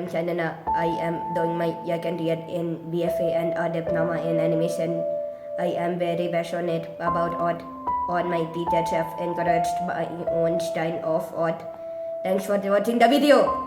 am Sanjana. I am doing my second year in BFA and art diploma in animation. I am very passionate about art. All my teachers have encouraged my own style of art. Thanks for watching the video.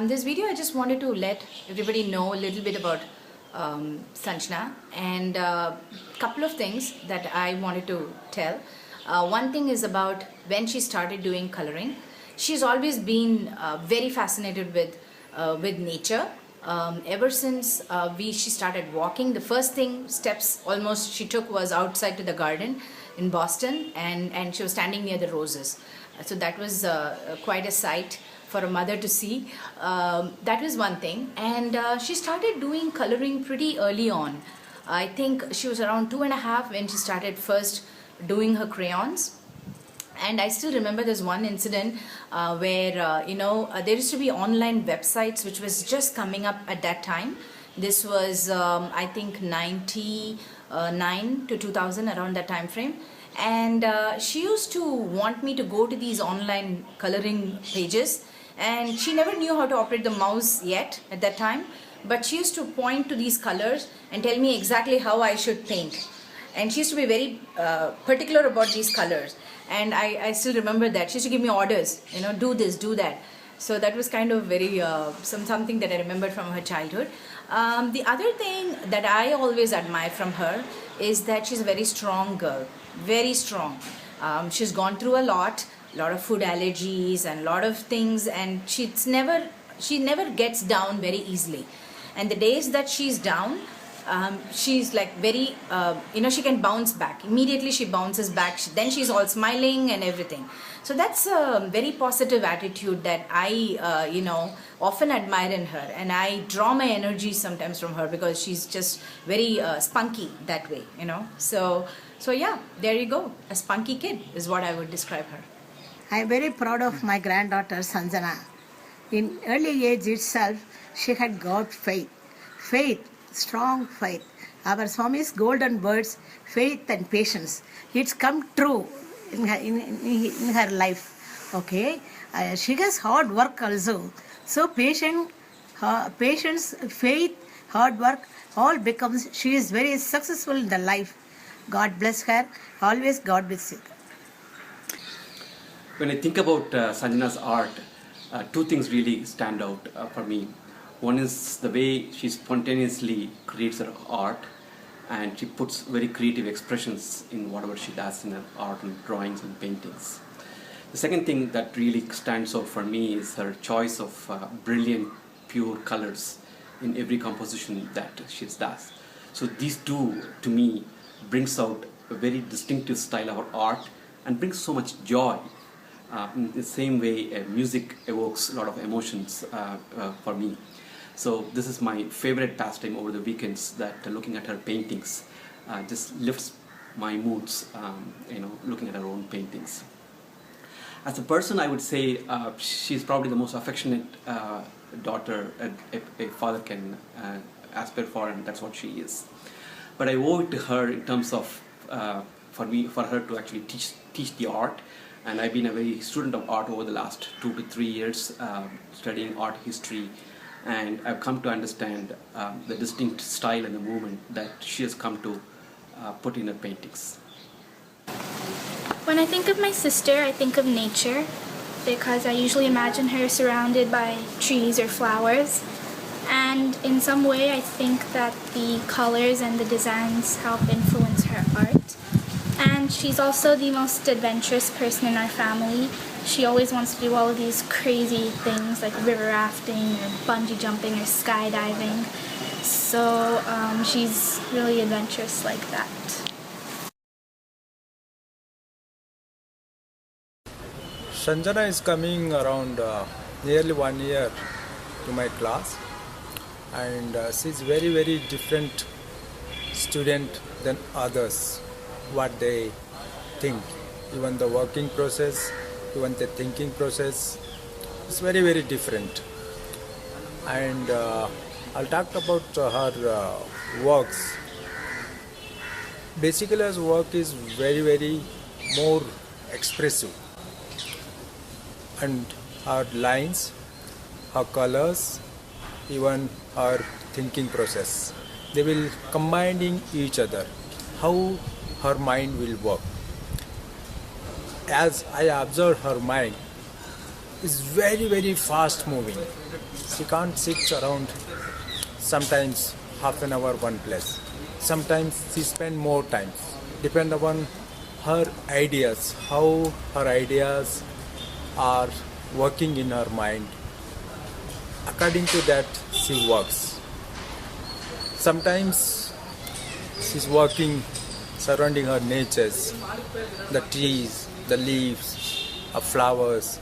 This video I just wanted to let everybody know a little bit about Sanjana, and a couple of things that I wanted to tell. One thing is about when she started doing coloring. She's always been very fascinated with nature. Ever since she started walking, the first steps almost she took was outside to the garden in Boston, and she was standing near the roses. So that was quite a sight for a mother to see. That was one thing. And she started doing coloring pretty early on. I think she was around 2.5 when she started first doing her crayons. And I still remember there's one incident where there used to be online websites which was just coming up at that time. This was I think 99 to 2000, around that time frame. And she used to want me to go to these online coloring pages, and she never knew how to operate the mouse yet at that time, but she used to point to these colors and tell me exactly how I should paint. And she used to be very particular about these colors, and I still remember that. She used to give me orders, do this, do that. So that was kind of very something that I remembered from her childhood. The other thing that I always admire from her is that she's a very strong girl, very strong. She's gone through a lot of food allergies and a lot of things, and she never gets down very easily. And the days that she's down, she's like very she can bounce back immediately. She bounces back, then she's all smiling and everything. So that's a very positive attitude that I often admire in her, and I draw my energy sometimes from her because she's just very spunky that way. So yeah, there you go. A spunky kid is what I would describe her. I am very proud of my granddaughter Sanjana. In early age itself, she had got faith, strong faith. Our Swami's golden words, faith and patience. It's come true in her life. Okay, she has hard work also. So patience, faith, hard work, all becomes. She is very successful in the life. God bless her. Always God bless you. When I think about Sanjana's art, two things really stand out for me. One is the way she spontaneously creates her art, and she puts very creative expressions in whatever she does in her art and drawings and paintings. The second thing that really stands out for me is her choice of brilliant, pure colors in every composition that she does. So these two, to me, brings out a very distinctive style of her art and brings so much joy. In the same way, music evokes a lot of emotions for me. So this is my favorite pastime over the weekends, that looking at her paintings just lifts my moods, looking at her own paintings. As a person, I would say she's probably the most affectionate daughter a father can aspire for, and that's what she is. But I owe it to her in terms of for her to actually teach the art. And I've been a very student of art over the last 2 to 3 years, studying art history, and I've come to understand the distinct style and the movement that she has come to put in her paintings. When I think of my sister, I think of nature, because I usually imagine her surrounded by trees or flowers. And in some way, I think that the colors and the designs help influence her art. And she's also the most adventurous person in our family. She always wants to do all of these crazy things like river rafting or bungee jumping or skydiving. So she's really adventurous like that. Sanjana is coming around nearly 1 year to my class, and she's very different student than others. What they think, even the working process, even the thinking process, is very different. And I'll talk about her works. Basically, her work is very more expressive, and her lines, her colors, even her thinking process, they will combining each other. How her mind will work. As I observe her mind, is very fast moving. She can't sit around sometimes half an hour one place. Sometimes she spend more time. Depend upon her ideas, how her ideas are working in her mind. According to that, she works. Sometimes she's working surrounding her natures, the trees, the leaves, of flowers,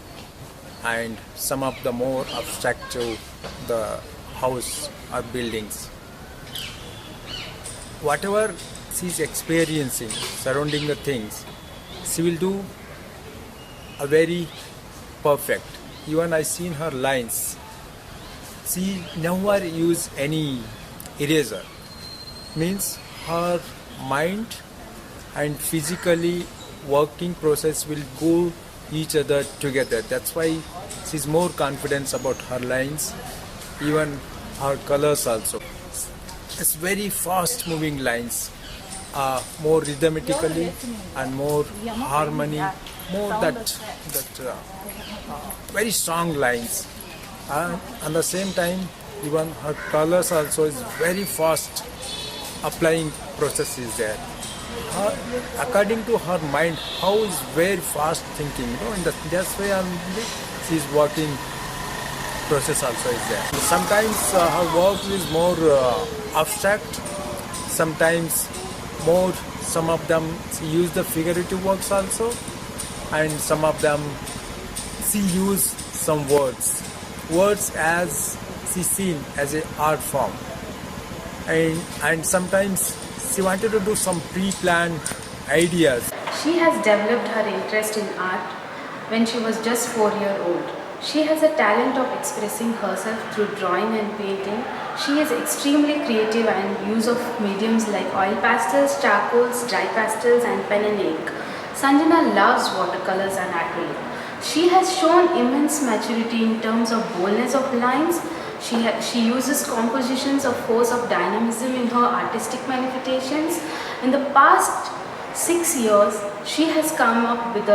and some of the more abstractive, the house or buildings. Whatever she's experiencing surrounding the things, she will do a very perfect. Even I seen her lines. She never use any eraser. Means her mind and physically working process will go each other together. That's why she's more confident about her lines, even her colors also. It's very fast moving lines, more rhythmically and more harmony, more that very strong lines. And at the same time, even her colors also is very fast applying process is there. According to her mind, how is very fast thinking, and that's why she's working process also is there. Sometimes her work is more abstract, sometimes more, some of them she use the figurative works also, and some of them she use some words as she seen as a art form, and sometimes she wanted to do some pre-planned ideas. She has developed her interest in art when she was just 4 years old. She has a talent of expressing herself through drawing and painting. She is extremely creative and use of mediums like oil pastels, charcoals, dry pastels and pen and ink. Sanjana loves watercolors and acrylic. She has shown immense maturity in terms of boldness of lines. She uses compositions of force of dynamism in her artistic manifestations. In the past 6 years, she has come up with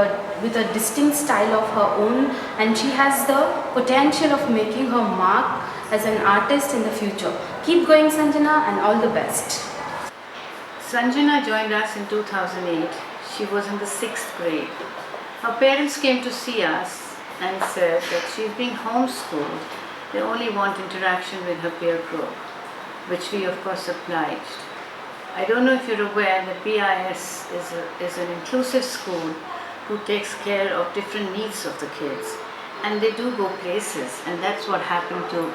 a distinct style of her own, and she has the potential of making her mark as an artist in the future. Keep going, Sanjana, and all the best. Sanjana joined us in 2008. She was in the 6th grade. Her parents came to see us and said that she's being homeschooled. They only want interaction with her peer group, which we of course obliged. I don't know if you're aware that BIS is an inclusive school who takes care of different needs of the kids, and they do go places, and that's what happened to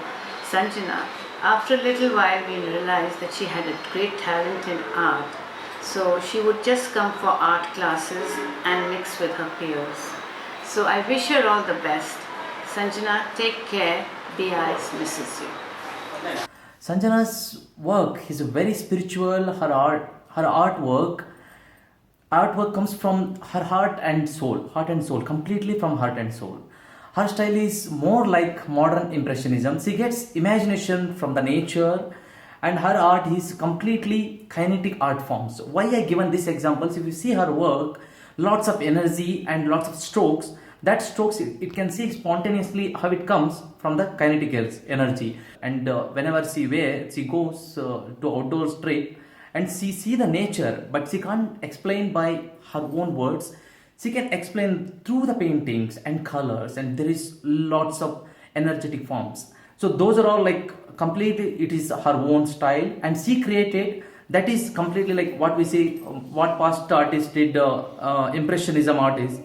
Sanjana. After a little while we realized that she had a great talent in art, so she would just come for art classes and mix with her peers. So I wish her all the best. Sanjana, take care. BIS misses you. Sanjana's work is very spiritual. Her artwork comes from her heart and soul, completely from heart and soul. Her style is more like modern impressionism. She gets imagination from the nature, and her art is completely kinetic art forms. Why I given these examples? If you see her work, lots of energy and lots of strokes. That strokes, it can see spontaneously how it comes from the kinetic energy. And whenever she goes to outdoors trip, and she see the nature, but she can't explain by her own words. She can explain through the paintings and colors, and there is lots of energetic forms. So those are all like completely, it is her own style, and she created, that is completely like what we see, what past artists did, impressionism artists,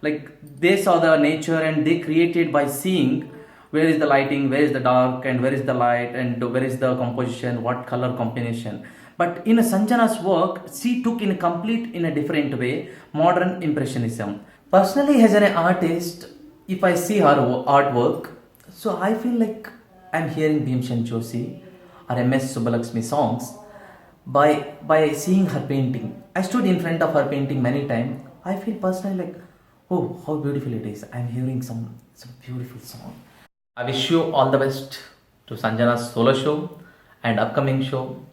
like they saw the nature and they created by seeing where is the lighting, where is the dark, and where is the light, and where is the composition, what color combination. But in Sanjana's work, she took in a complete, in a different way, modern impressionism. Personally, as an artist, if I see her artwork, so I feel like I'm hearing Bhimshan Joshi or MS Subbalaxmi songs by seeing her painting. I stood in front of her painting many times. I feel personally like, oh, how beautiful it is. I'm hearing some beautiful song. I wish you all the best to Sanjana's solo show and upcoming show.